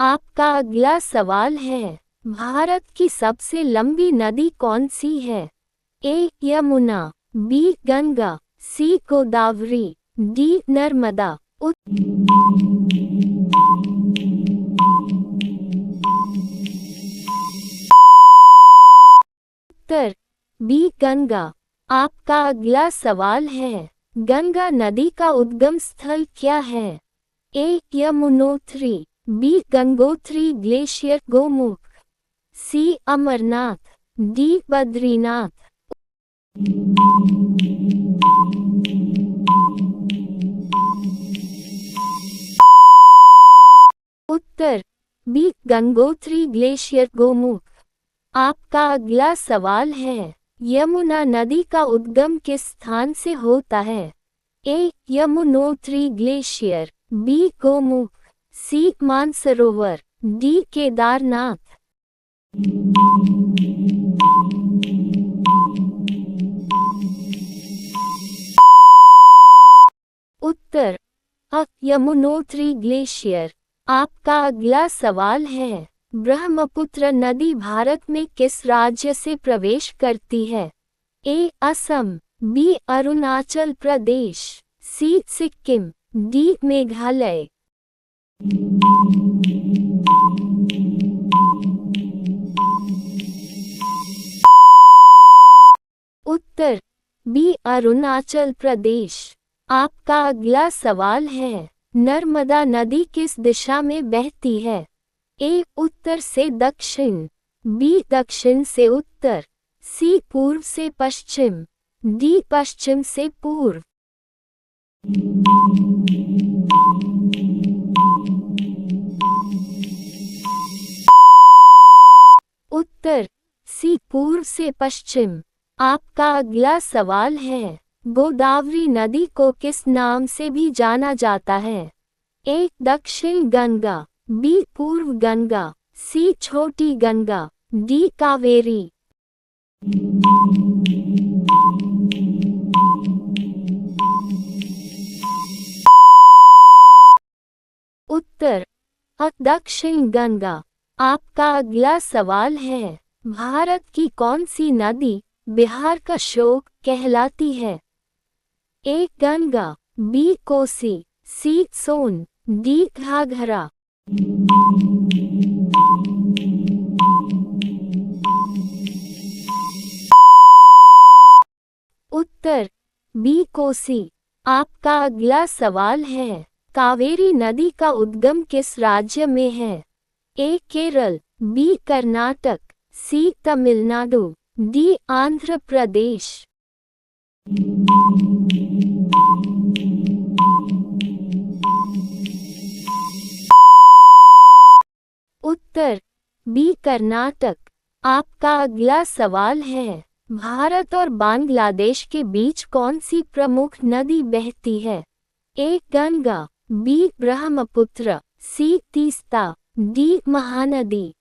आपका अगला सवाल है, भारत की सबसे लंबी नदी कौन सी है? ए यमुना, बी गंगा, सी गोदावरी, डी नर्मदा। उत्तर बी गंगा। आपका अगला सवाल है, गंगा नदी का उद्गम स्थल क्या है? ए यमुनोत्री, बी गंगोत्री ग्लेशियर गोमुख, सी अमरनाथ, डी बद्रीनाथ। उत्तर बी गंगोत्री ग्लेशियर गोमुख। आपका अगला सवाल है, यमुना नदी का उद्गम किस स्थान से होता है? ए यमुनोत्री ग्लेशियर, बी गोमुख, सी मानसरोवर, डी केदारनाथ। उत्तर अ यमुनोत्री ग्लेशियर। आपका अगला सवाल है, ब्रह्मपुत्र नदी भारत में किस राज्य से प्रवेश करती है? ए असम, बी अरुणाचल प्रदेश, सी सिक्किम, डी मेघालय। उत्तर बी अरुणाचल प्रदेश। आपका अगला सवाल है, नर्मदा नदी किस दिशा में बहती है? ए उत्तर से दक्षिण, बी दक्षिण से उत्तर, सी पूर्व से पश्चिम, डी पश्चिम से पूर्व। उत्तर सी पूर्व से पश्चिम। आपका अगला सवाल है, गोदावरी नदी को किस नाम से भी जाना जाता है? ए दक्षिण गंगा, बी पूर्व गंगा, सी छोटी गंगा, डी कावेरी। उत्तर दक्षिण गंगा। आपका अगला सवाल है, भारत की कौन सी नदी बिहार का शोक कहलाती है? ए गंगा, बी कोसी, सी सोन, डी घाघरा। उत्तर बी कोसी। आपका अगला सवाल है, कावेरी नदी का उद्गम किस राज्य में है? ए केरल, बी कर्नाटक, सी तमिलनाडु, डी आंध्र प्रदेश। उत्तर बी कर्नाटक। आपका अगला सवाल है, भारत और बांग्लादेश के बीच कौन सी प्रमुख नदी बहती है? ए गंगा, बी ब्रह्मपुत्र, सी तीस्ता, डी महानदी।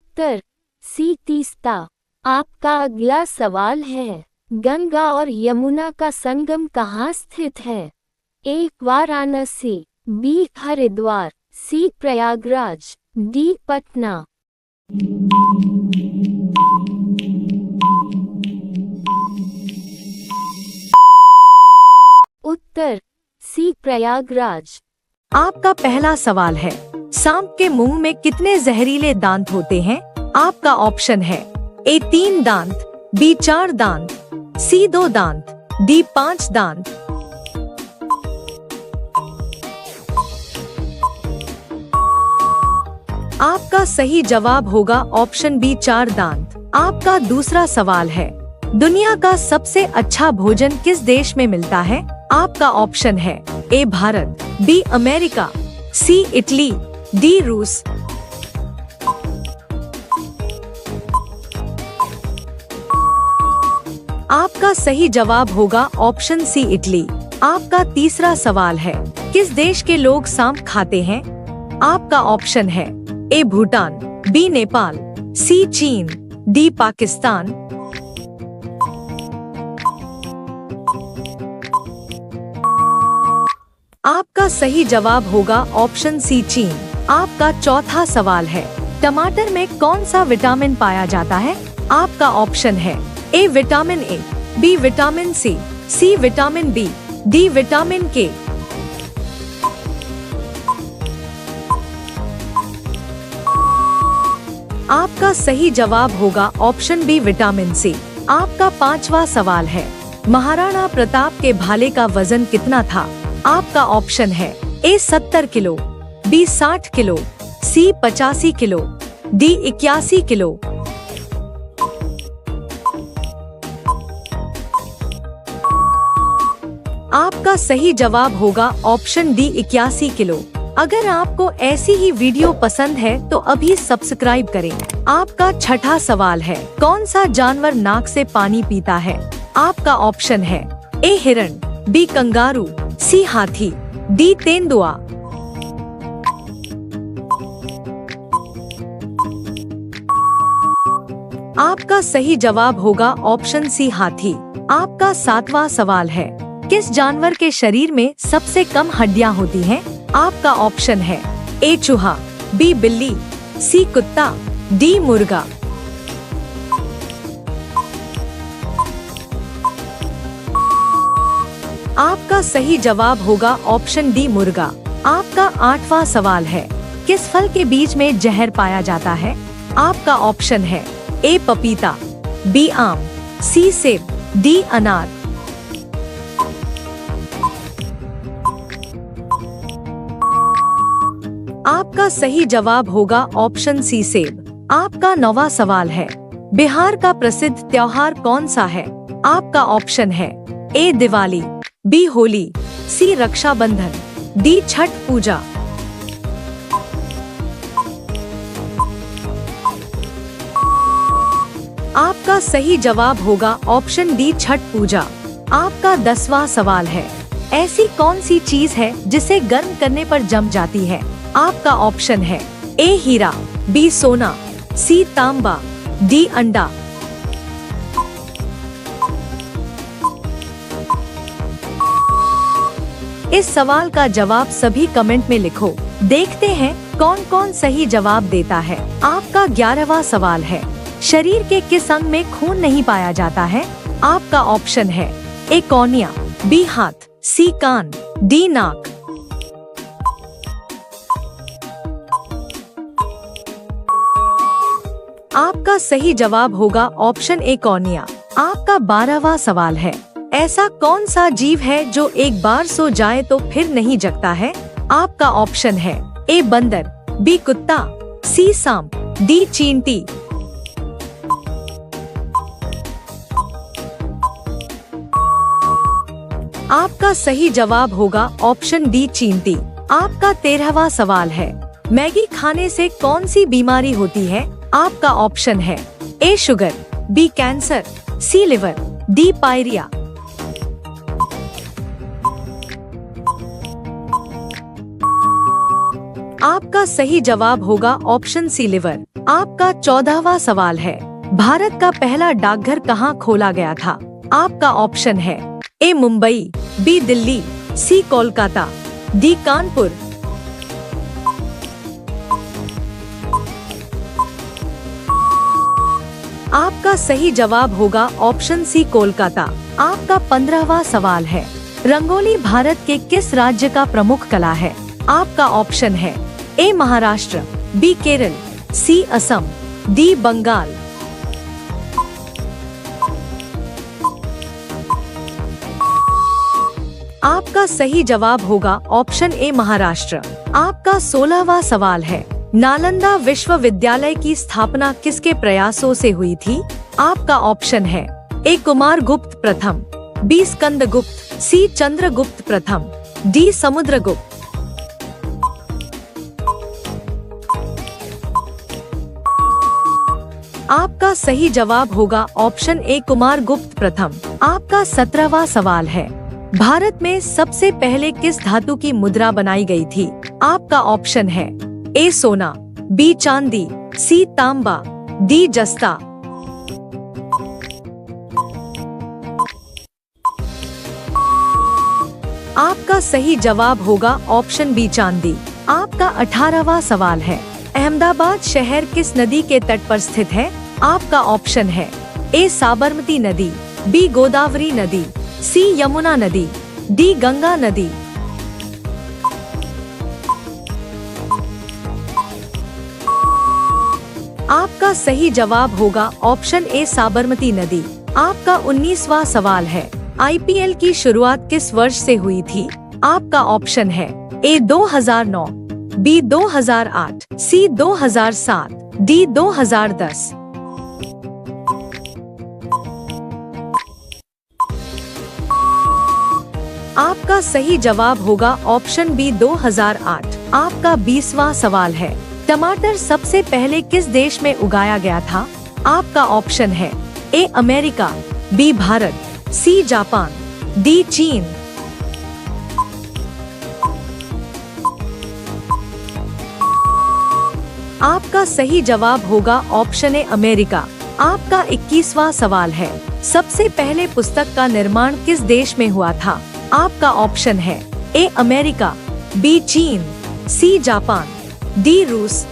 उत्तर सी तीस्ता। आपका अगला सवाल है, गंगा और यमुना का संगम कहाँ स्थित है? ए वाराणसी, बी हरिद्वार, सी प्रयागराज, डी पटना। उत्तर सी प्रयागराज। आपका पहला सवाल है, सांप के मुंह में कितने जहरीले दांत होते हैं? आपका ऑप्शन है ए 3 दांत, बी 4 दांत, सी 2 दांत, डी 5 दांत। आपका सही जवाब होगा ऑप्शन बी 4 दांत। आपका दूसरा सवाल है, दुनिया का सबसे अच्छा भोजन किस देश में मिलता है? आपका ऑप्शन है ए भारत, बी अमेरिका, सी इटली, डी रूस। आपका सही जवाब होगा ऑप्शन सी इटली। आपका तीसरा सवाल है, किस देश के लोग सांप खाते हैं? आपका ऑप्शन है ए भूटान, बी नेपाल, सी चीन, डी पाकिस्तान। आपका सही जवाब होगा ऑप्शन सी चीन। आपका चौथा सवाल है, टमाटर में कौन सा विटामिन पाया जाता है? आपका ऑप्शन है A vitamin A, B vitamin C vitamin B, D vitamin K. आपका सही जवाब होगा ऑप्शन बी विटामिन सी। आपका पांचवा सवाल है, महाराणा प्रताप के भाले का वजन कितना था? आपका ऑप्शन है ए 70 किलो, बी 60 किलो, सी 85 किलो, डी 81 किलो। आपका सही जवाब होगा ऑप्शन डी 81 किलो। अगर आपको ऐसी ही वीडियो पसंद है तो अभी सब्सक्राइब करें। आपका छठा सवाल है, कौन सा जानवर नाक से पानी पीता है? आपका ऑप्शन है ए हिरण, बी कंगारू, सी हाथी, डी तेंदुआ। आपका सही जवाब होगा ऑप्शन सी हाथी। आपका सातवां सवाल है, किस जानवर के शरीर में सबसे कम हड्डियां होती हैं? आपका ऑप्शन है ए चूहा, बी बिल्ली, सी कुत्ता, डी मुर्गा। आपका सही जवाब होगा ऑप्शन डी मुर्गा। आपका आठवां सवाल है, किस फल के बीज में जहर पाया जाता है? आपका ऑप्शन है ए पपीता, बी आम, सी सेब, डी अनार। आपका सही जवाब होगा ऑप्शन सी सेब। आपका नौवां सवाल है, बिहार का प्रसिद्ध त्योहार कौन सा है? आपका ऑप्शन है ए दिवाली, बी होली, सी रक्षाबंधन, डी छठ पूजा। आपका सही जवाब होगा ऑप्शन डी छठ पूजा। आपका 10वां सवाल है, ऐसी कौन सी चीज है जिसे गर्म करने पर जम जाती है? आपका ऑप्शन है ए हीरा, बी सोना, सी तांबा, डी अंडा। इस सवाल का जवाब सभी कमेंट में लिखो। देखते हैं कौन कौन सही जवाब देता है। आपका 11वां सवाल है, शरीर के किस अंग में खून नहीं पाया जाता है? आपका ऑप्शन है ए कॉर्निया, बी हाथ, सी कान, डी नाक। आपका सही जवाब होगा ऑप्शन ए कॉर्निया। आपका 12वां सवाल है, ऐसा कौन सा जीव है जो एक बार सो जाए तो फिर नहीं जगता है? आपका ऑप्शन है ए बंदर, बी कुत्ता, सी सांप, डी चींटी। आपका सही जवाब होगा ऑप्शन डी चींटी। आपका 13वां सवाल है, मैगी खाने से कौन सी बीमारी होती है? आपका ऑप्शन है ए शुगर, बी कैंसर, सी लिवर, डी पायरिया। आपका सही जवाब होगा ऑप्शन सी लिवर। आपका 14वां सवाल है, भारत का पहला डाकघर कहाँ खोला गया था? आपका ऑप्शन है ए मुंबई, बी दिल्ली, सी कोलकाता, डी कानपुर। आपका सही जवाब होगा ऑप्शन सी कोलकाता। आपका 15वां सवाल है, रंगोली भारत के किस राज्य का प्रमुख कला है? आपका ऑप्शन है ए महाराष्ट्र, बी केरल, सी असम, डी बंगाल। आपका सही जवाब होगा ऑप्शन ए महाराष्ट्र। आपका 16वां सवाल है, नालंदा विश्वविद्यालय की स्थापना किसके प्रयासों से हुई थी? आपका ऑप्शन है ए कुमारगुप्त प्रथम, बी स्कंदगुप्त, सी चंद्रगुप्त प्रथम, डी समुद्रगुप्त। आपका सही जवाब होगा ऑप्शन ए कुमारगुप्त प्रथम। आपका 17वां सवाल है, भारत में सबसे पहले किस धातु की मुद्रा बनाई गई थी? आपका ऑप्शन है ए सोना, बी चांदी, सी तांबा, डी जस्ता। आपका सही जवाब होगा ऑप्शन बी चांदी। आपका 18वां सवाल है, अहमदाबाद शहर किस नदी के तट पर स्थित है? आपका ऑप्शन है ए साबरमती नदी, बी गोदावरी नदी, सी यमुना नदी, डी गंगा नदी। आपका सही जवाब होगा ऑप्शन ए साबरमती नदी। आपका 19वां सवाल है, आईपीएल की शुरुआत किस वर्ष से हुई थी? आपका ऑप्शन है ए 2009, बी 2008, सी 2007, डी 2010। आपका सही जवाब होगा ऑप्शन बी 2008। आपका 20वां सवाल है, टमाटर सबसे पहले किस देश में उगाया गया था? आपका ऑप्शन है A America, B Bharat, C Japan, D चीन। आपका सही जवाब होगा ऑप्शन ए अमेरिका। आपका 21वां सवाल है, सबसे पहले पुस्तक का निर्माण किस देश में हुआ था? आपका ऑप्शन है ए अमेरिका, बी चीन, सी जापान, डी रूस।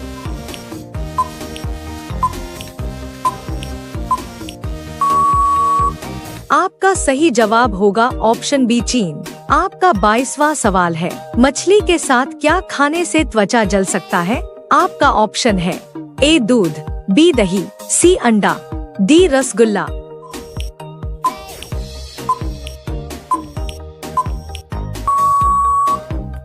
आपका सही जवाब होगा ऑप्शन बी चीन। आपका 22वां सवाल है, मछली के साथ क्या खाने से त्वचा जल सकता है? आपका ऑप्शन है ए दूध, बी दही, सी अंडा, डी रसगुल्ला।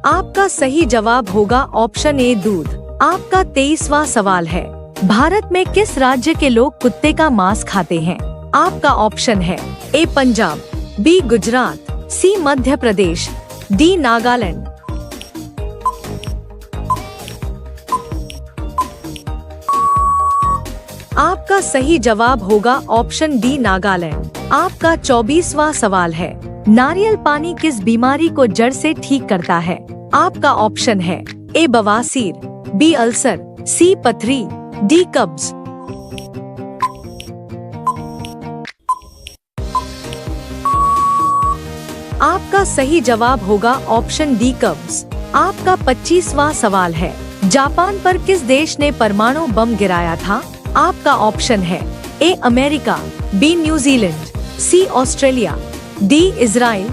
आपका सही जवाब होगा ऑप्शन ए दूध। आपका 23वां सवाल है, भारत में किस राज्य के लोग कुत्ते का मांस खाते हैं? आपका ऑप्शन है ए पंजाब, बी गुजरात, सी मध्य प्रदेश, डी नागालैंड। आपका सही जवाब होगा ऑप्शन डी नागालैंड। आपका 24वां सवाल है, नारियल पानी किस बीमारी को जड़ से ठीक करता है? आपका ऑप्शन है ए बवासीर, बी अल्सर, सी पथरी, डी कब्ज। आपका सही जवाब होगा ऑप्शन डी कब्ज। आपका 25वां सवाल है, जापान पर किस देश ने परमाणु बम गिराया था? आपका ऑप्शन है A America, B New Zealand, C Australia, D Israel.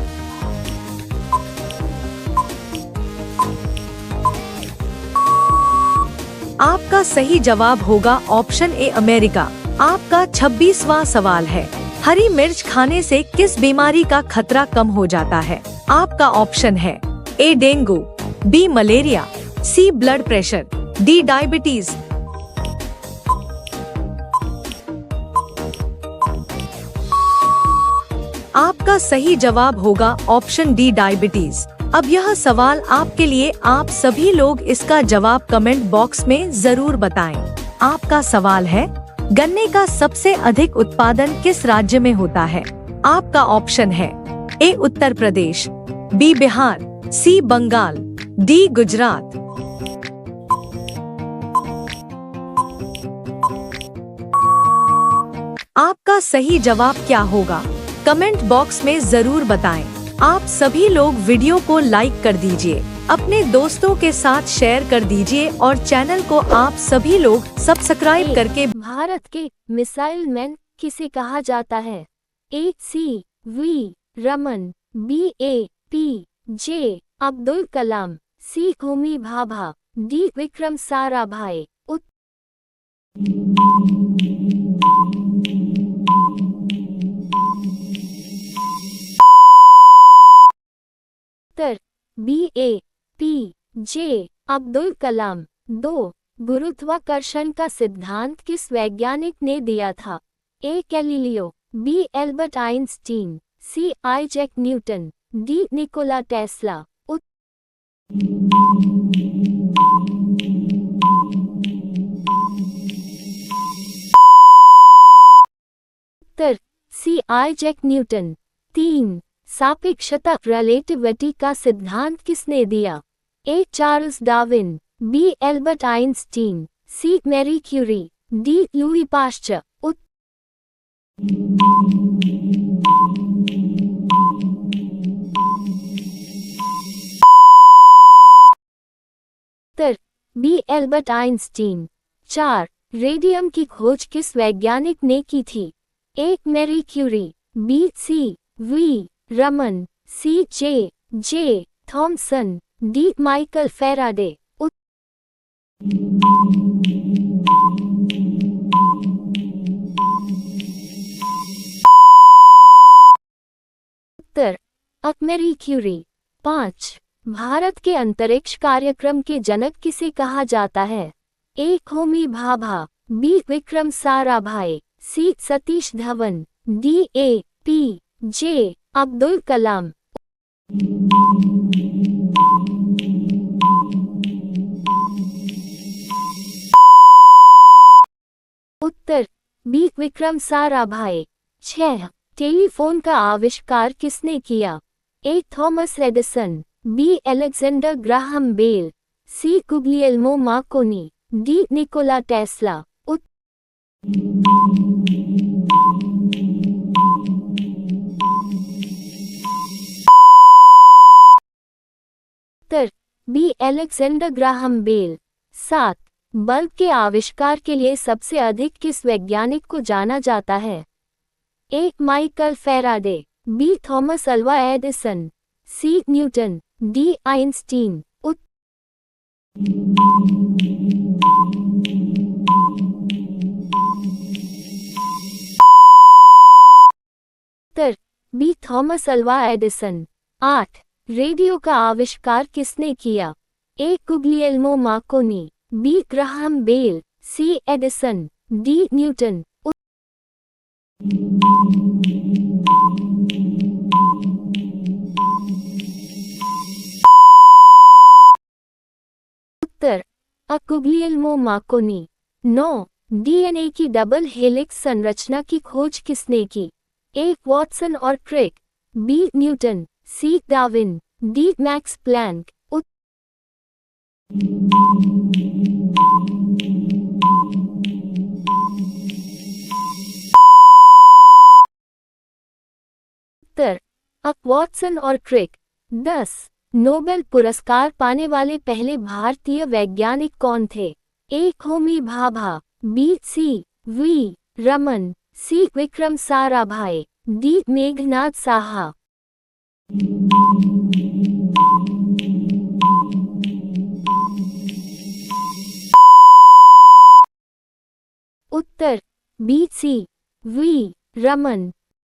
आपका सही जवाब होगा ऑप्शन ए अमेरिका। आपका 26वां सवाल है, हरी मिर्च खाने से किस बीमारी का खतरा कम हो जाता है? आपका ऑप्शन है ए डेंगू, बी मलेरिया, सी ब्लड प्रेशर, डी डायबिटीज। आपका सही जवाब होगा ऑप्शन डी डायबिटीज। अब यह सवाल आपके लिए, आप सभी लोग इसका जवाब कमेंट बॉक्स में जरूर बताएं। आपका सवाल है, गन्ने का सबसे अधिक उत्पादन किस राज्य में होता है? आपका ऑप्शन है ए उत्तर प्रदेश, बी बिहार, सी बंगाल, डी गुजरात। आपका सही जवाब क्या होगा? कमेंट बॉक्स में जरूर बताएं। आप सभी लोग वीडियो को लाइक कर दीजिए, अपने दोस्तों के साथ शेयर कर दीजिए और चैनल को आप सभी लोग सब्सक्राइब करके। भारत के मिसाइल मैन किसे कहा जाता है? A C V Raman, B A P J Abdul Kalam, C Homi Bhabha, D Vikram Sarabhai. उत्तर B A P J Abdul Kalam. 2. गुरुत्वाकर्षण का सिद्धांत किस वैज्ञानिक ने दिया था? A Galileo, B Albert Einstein, C Isaac Newton, D Nikola Tesla. उत्तर सी आइजैक न्यूटन। 3. सापेक्षता रिलेटिविटी का सिद्धांत किसने दिया? A Charles Darwin, B Albert Einstein, C Marie Curie, D Louis Pasteur. Uttar B Albert Einstein. 4 radium की खोज किस वैज्ञानिक ने की थी? A Marie Curie, B C V Raman, C J Thomson, D Michael Faraday. उत्तर मैरी क्यूरी। 5 भारत के अंतरिक्ष कार्यक्रम के जनक किसे कहा जाता है? A Homi Bhabha, B Vikram Sarabhai, C Satish Dhawan, D A P J Abdul Kalam. उत्तर बी विक्रम साराभाई। 6 टेलीफोन का आविष्कार किसने किया? A Thomas Edison, B Alexander Graham Bell, C Guglielmo Marconi, D Nikola Tesla. उत्तर B Alexander Graham Bell. 7 bulb के आविष्कार के लिए सबसे अधिक किस वैज्ञानिक को जाना जाता है? A Michael Faraday, B Thomas Alva Edison, C Newton, D Einstein. उत्तर B Thomas Alva Edison. 8 radio का आविष्कार किसने किया? A Guglielmo Marconi, B Graham Bell, C Edison, D Newton. उत्तर गुग्लिएल्मो मार्कोनी। 9 डीएनए की डबल हेलिक्स संरचना की खोज किसने की? ए वॉटसन और Crick, B Newton, C Darwin, D Max Planck. उत्तर वॉटसन और क्रिक। 10 नोबेल पुरस्कार पाने वाले पहले भारतीय वैज्ञानिक कौन थे? A Homi Bhabha, B C V Raman, C Vikram Sarabhai, D Meghnad Saha. उत्तर बी सी वी रमन।